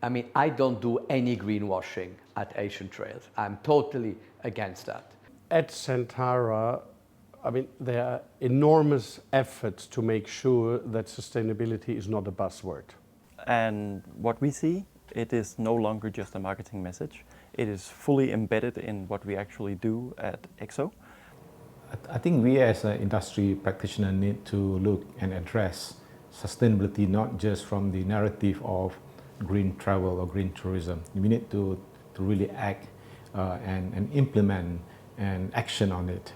I mean, I don't do any greenwashing at Asian Trails. I'm totally against that. At Centara, I mean, there are enormous efforts to make sure that sustainability is not a buzzword. And what we see, it is no longer just a marketing message. It is fully embedded in what we actually do at EXO. I think we as an industry practitioner need to look and address sustainability not just from the narrative of green travel or green tourism. We need to really act and implement and action on it.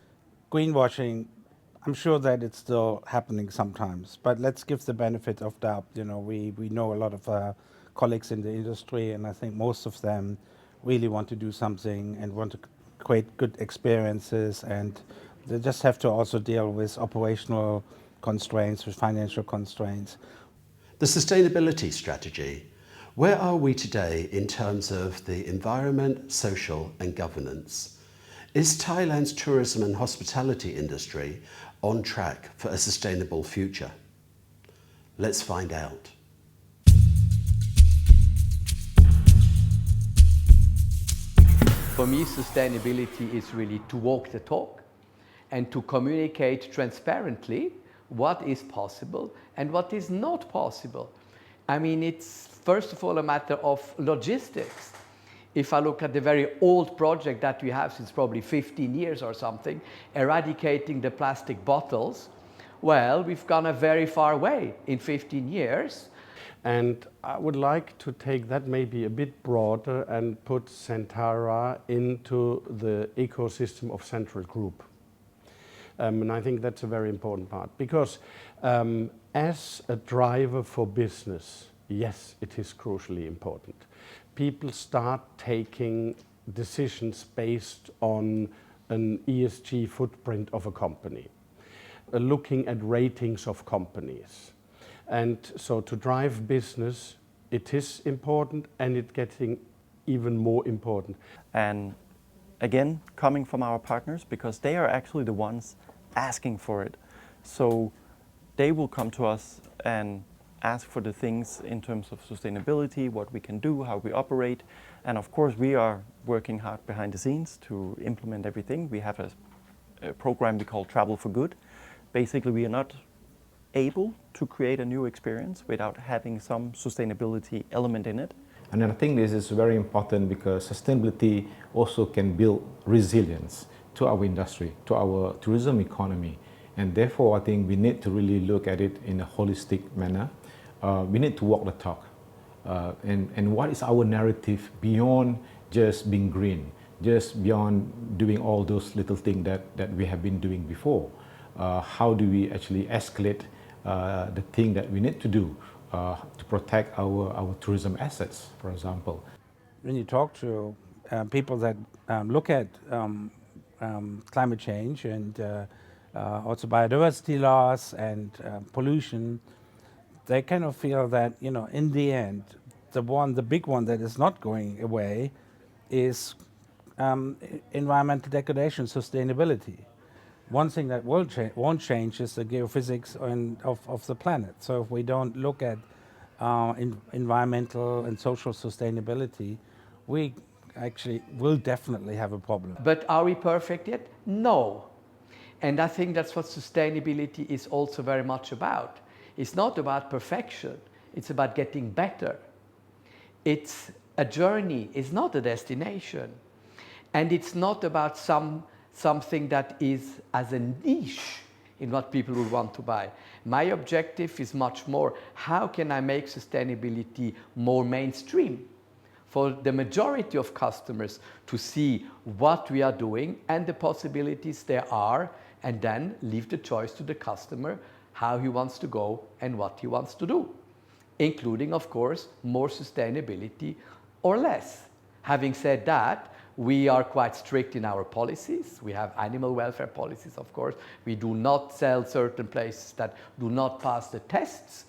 Greenwashing, I'm sure that it's still happening sometimes, but let's give the benefit of doubt. You know, we know a lot of colleagues in the industry, and I think most of them really want to do something and want to create good experiences, and they just have to also deal with operational constraints, with financial constraints. The sustainability strategy. Where are we today in terms of the environment, social and governance? Is Thailand's tourism and hospitality industry on track for a sustainable future? Let's find out. For me, sustainability is really to walk the talk and to communicate transparently what is possible and what is not possible. I mean, it's first of all a matter of logistics. If I look at the very old project that we have since probably 15 years or something, eradicating the plastic bottles, well, we've gone a very far way in 15 years. And I would like to take that maybe a bit broader and put Centara into the ecosystem of Central Group. And I think that's a very important part, because as a driver for business, yes, it is crucially important. People start taking decisions based on an ESG footprint of a company, looking at ratings of companies. And so to drive business, it is important, and it's getting even more important. And again, coming from our partners, because they are actually the ones asking for it. So they will come to us and ask for the things in terms of sustainability, what we can do, how we operate. And of course, we are working hard behind the scenes to implement everything. We have a program we call Travel for Good. Basically, we are not able to create a new experience without having some sustainability element in it. And I think this is very important because sustainability also can build resilience to our industry, to our tourism economy. And therefore, I think we need to really look at it in a holistic manner. We need to walk the talk. And what is our narrative beyond just being green, just beyond doing all those little things that we have been doing before? How do we actually escalate the thing that we need to do to protect our tourism assets, for example? When you talk to people that look at climate change and also biodiversity loss and pollution, they kind of feel that, you know, in the end, the big one that is not going away is environmental degradation, sustainability. One thing that won't change is the geophysics of the planet. So if we don't look at environmental and social sustainability, we actually will definitely have a problem. But are we perfect yet? No. And I think that's what sustainability is also very much about. It's not about perfection, it's about getting better. It's a journey, it's not a destination. And it's not about something that is as a niche in what people would want to buy. My objective is much more, how can I make sustainability more mainstream for the majority of customers to see what we are doing and the possibilities there are, and then leave the choice to the customer how he wants to go and what he wants to do, including, of course, more sustainability or less. Having said that, we are quite strict in our policies. We have animal welfare policies, of course. We do not sell certain places that do not pass the tests.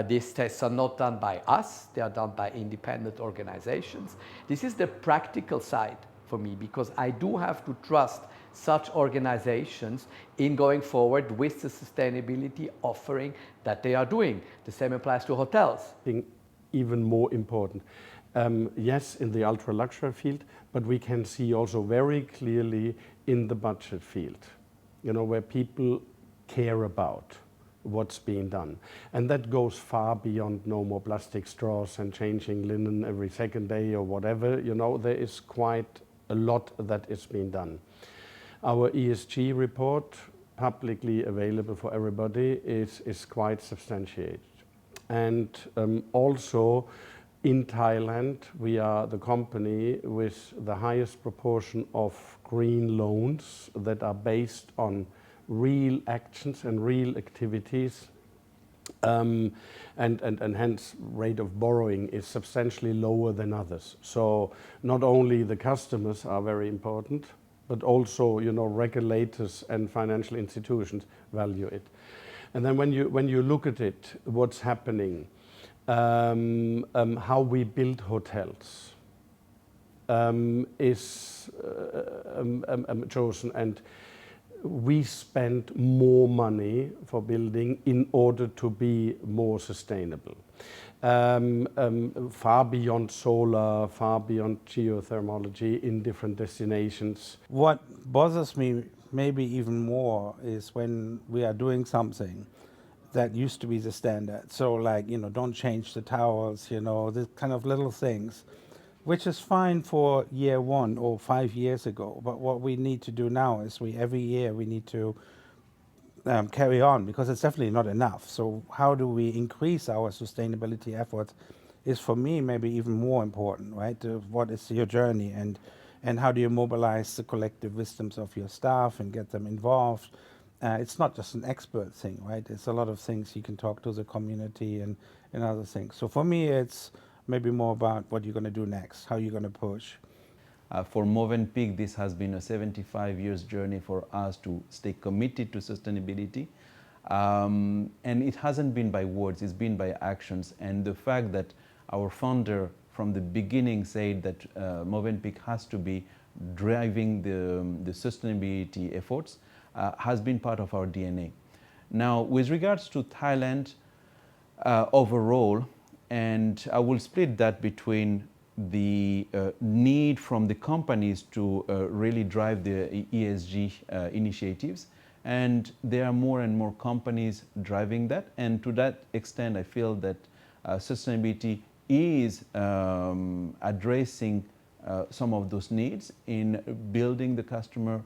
These tests are not done by us, they are done by independent organizations. This is the practical side for me, because I do have to trust such organizations in going forward with the sustainability offering that they are doing. The same applies to hotels. I think even more important. Yes, in the ultra-luxury field, but we can see also very clearly in the budget field, you know, where people care about what's being done. And that goes far beyond no more plastic straws and changing linen every second day or whatever. You know, there is quite a lot that is being done. Our ESG report, publicly available for everybody, is quite substantiated. And also in Thailand, we are the company with the highest proportion of green loans that are based on real actions and real activities, and hence rate of borrowing is substantially lower than others. So not only the customers are very important, but also, you know, regulators and financial institutions value it. And then when you look at it, what's happening, how we build hotels is chosen, and we spend more money for building in order to be more sustainable. Far beyond solar, far beyond geothermology in different destinations. What bothers me maybe even more is when we are doing something that used to be the standard. So like, you know, don't change the towels, you know, this kind of little things, which is fine for year one or 5 years ago. But what we need to do now is every year we need to carry on, because it's definitely not enough. So how do we increase our sustainability efforts is, for me, maybe even more important, right? What is your journey, and how do you mobilize the collective wisdoms of your staff and get them involved? It's not just an expert thing, right? It's a lot of things. You can talk to the community and other things. So for me, it's maybe more about what you're going to do next, how you're going to push. For Mövenpick, this has been a 75 years journey for us to stay committed to sustainability. And it hasn't been by words, it's been by actions. And the fact that our founder from the beginning said that Mövenpick has to be driving the sustainability efforts has been part of our DNA. Now, with regards to Thailand overall, and I will split that between the need from the companies to really drive the ESG initiatives, and there are more and more companies driving that, and to that extent I feel that sustainability is addressing some of those needs in building the customer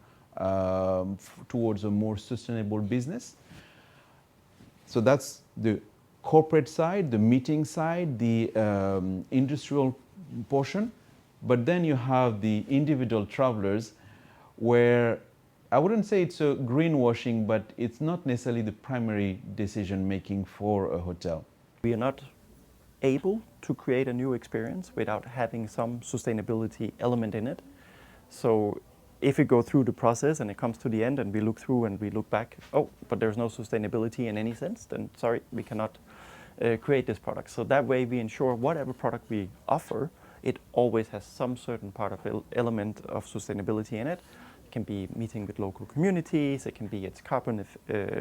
towards a more sustainable business. So that's the corporate side, the meeting side, the industrial portion. But then you have the individual travelers, where I wouldn't say it's a greenwashing, but it's not necessarily the primary decision making for a hotel. We are not able to create a new experience without having some sustainability element in it. So if we go through the process and it comes to the end and we look through and we look back, oh, but there's no sustainability in any sense, then sorry, we cannot create this product. So that way we ensure whatever product we offer, it always has some certain part of element of sustainability in it. It can be meeting with local communities, it can be it's carbon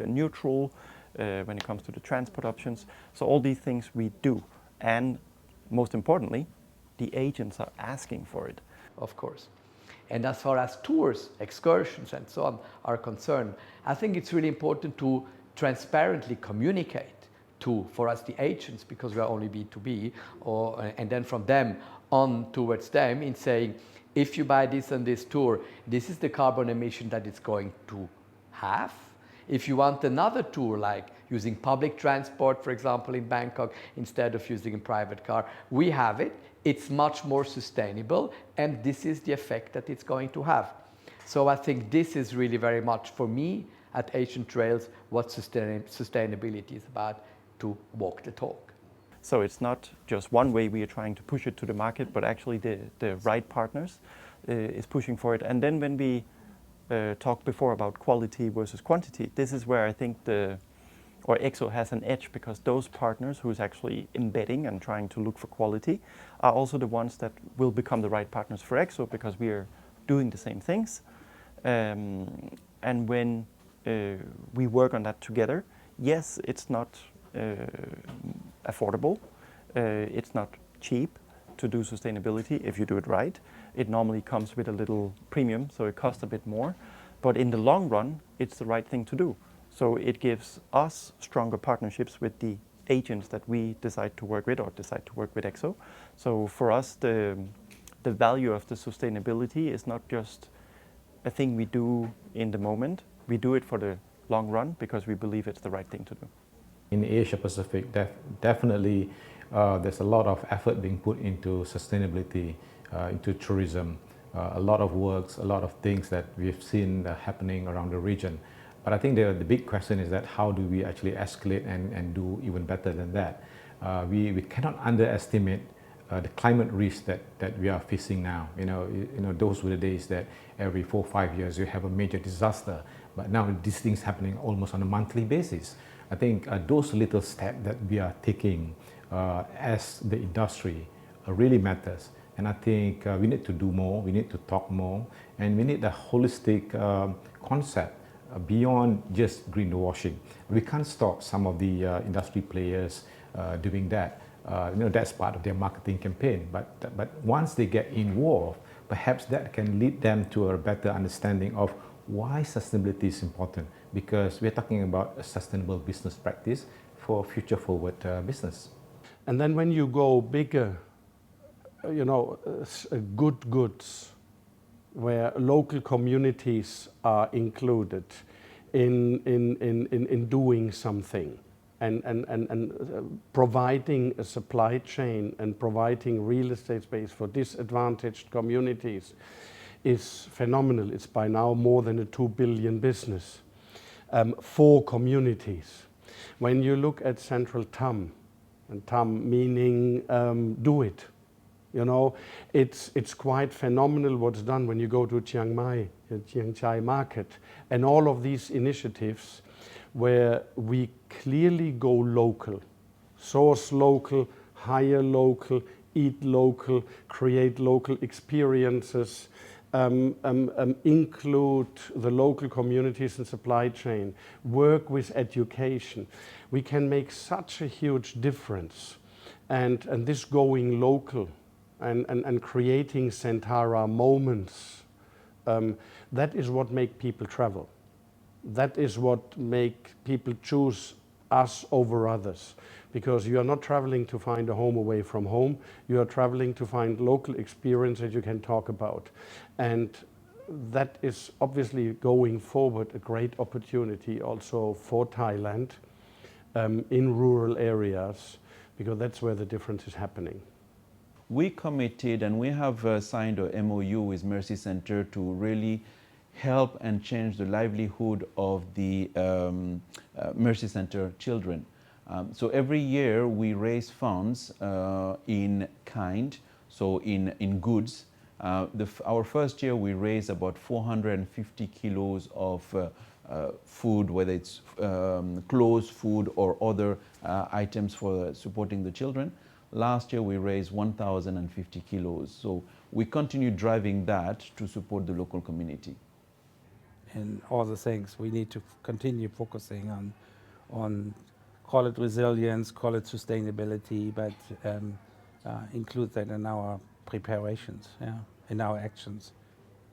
neutral when it comes to the transport options. So all these things we do. And most importantly, the agents are asking for it. Of course. And as far as tours, excursions and so on are concerned, I think it's really important to transparently communicate to, for us, the agents, because we are only B2B, and then from them on towards them in saying, if you buy this and this tour, this is the carbon emission that it's going to have. If you want another tour, like using public transport, for example, in Bangkok, instead of using a private car, we have it. It's much more sustainable, and this is the effect that it's going to have. So I think this is really very much, for me, at Asian Trails, what sustainability is about, to walk the talk. So it's not just one way we are trying to push it to the market, but actually the right partners is pushing for it. And then when we talked before about quality versus quantity, this is where I think EXO has an edge, because those partners who's actually embedding and trying to look for quality are also the ones that will become the right partners for EXO, because we are doing the same things. And when we work on that together, yes, it's not affordable, It's not cheap to do sustainability if you do it right. It normally comes with a little premium, so it costs a bit more. But in the long run, it's the right thing to do. So it gives us stronger partnerships with the agents that we decide to work with or decide to work with EXO. So for us, the value of the sustainability is not just a thing we do in the moment. We do it for the long run because we believe it's the right thing to do. In Asia Pacific, definitely there's a lot of effort being put into sustainability, into tourism, a lot of works, a lot of things that we've seen happening around the region. But I think the big question is that how do we actually escalate and do even better than that? We cannot underestimate the climate risk that we are facing now. You know, those were the days that every 4 or 5 years you have a major disaster, but now these things happening almost on a monthly basis. I think those little steps that we are taking as the industry really matters. And I think we need to do more, we need to talk more, and we need a holistic concept beyond just greenwashing. We can't stop some of the industry players doing that. That's part of their marketing campaign. But once they get involved, perhaps that can lead them to a better understanding of why sustainability is important, because we're talking about a sustainable business practice for future forward business. And then when you go bigger, good goods, where local communities are included in doing something and providing a supply chain and providing real estate space for disadvantaged communities is phenomenal. It's by now more than a 2 billion business for communities. When you look at Central TAM, and TAM meaning do it, it's quite phenomenal what's done when you go to Chiang Mai, Chiang Chai market, and all of these initiatives where we clearly go local, source local, hire local, eat local, create local experiences, include the local communities and supply chain, work with education. We can make such a huge difference. And this going local and creating Centara moments, that is what make people travel. That is what make people choose us over others. Because you are not traveling to find a home away from home, you are traveling to find local experience that you can talk about. And that is obviously going forward a great opportunity also for Thailand in rural areas, because that's where the difference is happening. We committed and we have signed an MOU with Mercy Center to really help and change the livelihood of the Mercy Center children. So every year we raise funds in kind, so in goods. Our first year we raised about 450 kilos of food, whether it's clothes, food, or other items for supporting the children. Last year we raised 1,050 kilos. So we continue driving that to support the local community. And all the things we need to continue focusing on call it resilience, call it sustainability, but include that in our preparations, in our actions.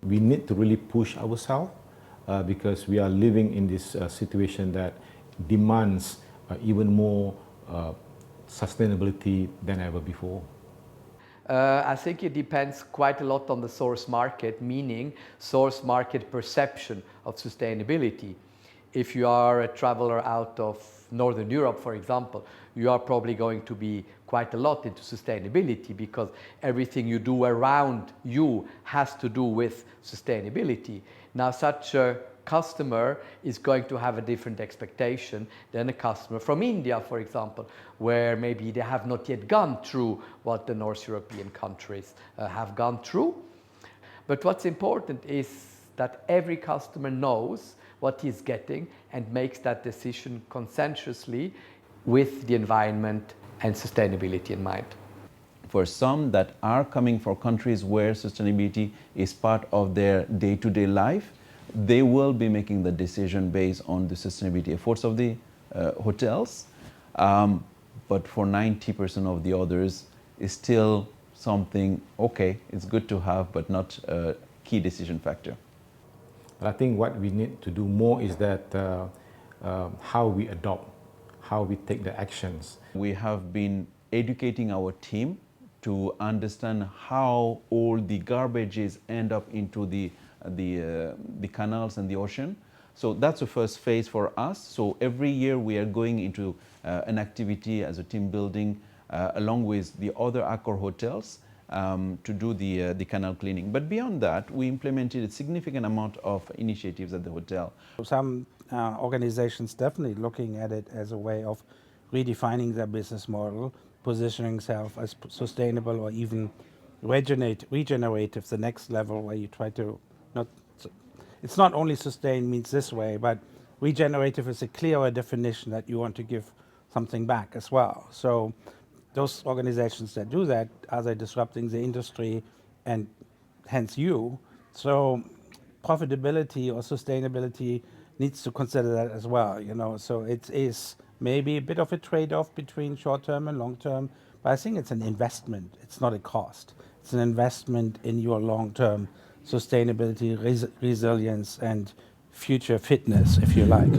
We need to really push ourselves because we are living in this situation that demands even more sustainability than ever before. I think it depends quite a lot on the source market, meaning source market perception of sustainability. If you are a traveler out of Northern Europe, for example, you are probably going to be quite a lot into sustainability because everything you do around you has to do with sustainability. Now, such a customer is going to have a different expectation than a customer from India, for example, where maybe they have not yet gone through what the North European countries have gone through. But what's important is that every customer knows what he's getting and makes that decision consensuously with the environment and sustainability in mind. For some that are coming from countries where sustainability is part of their day-to-day life, they will be making the decision based on the sustainability efforts of the hotels. but for 90% of the others, is still something, okay, it's good to have, but not a key decision factor. But I think what we need to do more is that how we adopt, how we take the actions. We have been educating our team to understand how all the garbages end up into the canals and the ocean. So that's the first phase for us. So every year we are going into an activity as a team building along with the other Accor hotels to do the canal cleaning. But beyond that, we implemented a significant amount of initiatives at the hotel. Some organizations definitely looking at it as a way of redefining their business model, positioning self as sustainable or even regenerative, the next level where you try to it's not only sustain means this way, but regenerative is a clearer definition that you want to give something back as well. So those organizations that do that, are they disrupting the industry and hence you? So profitability or sustainability needs to consider that as well, you know. So it is maybe a bit of a trade-off between short-term and long-term, but I think it's an investment. It's not a cost. It's an investment in your long-term sustainability, resilience, and future fitness, if you like.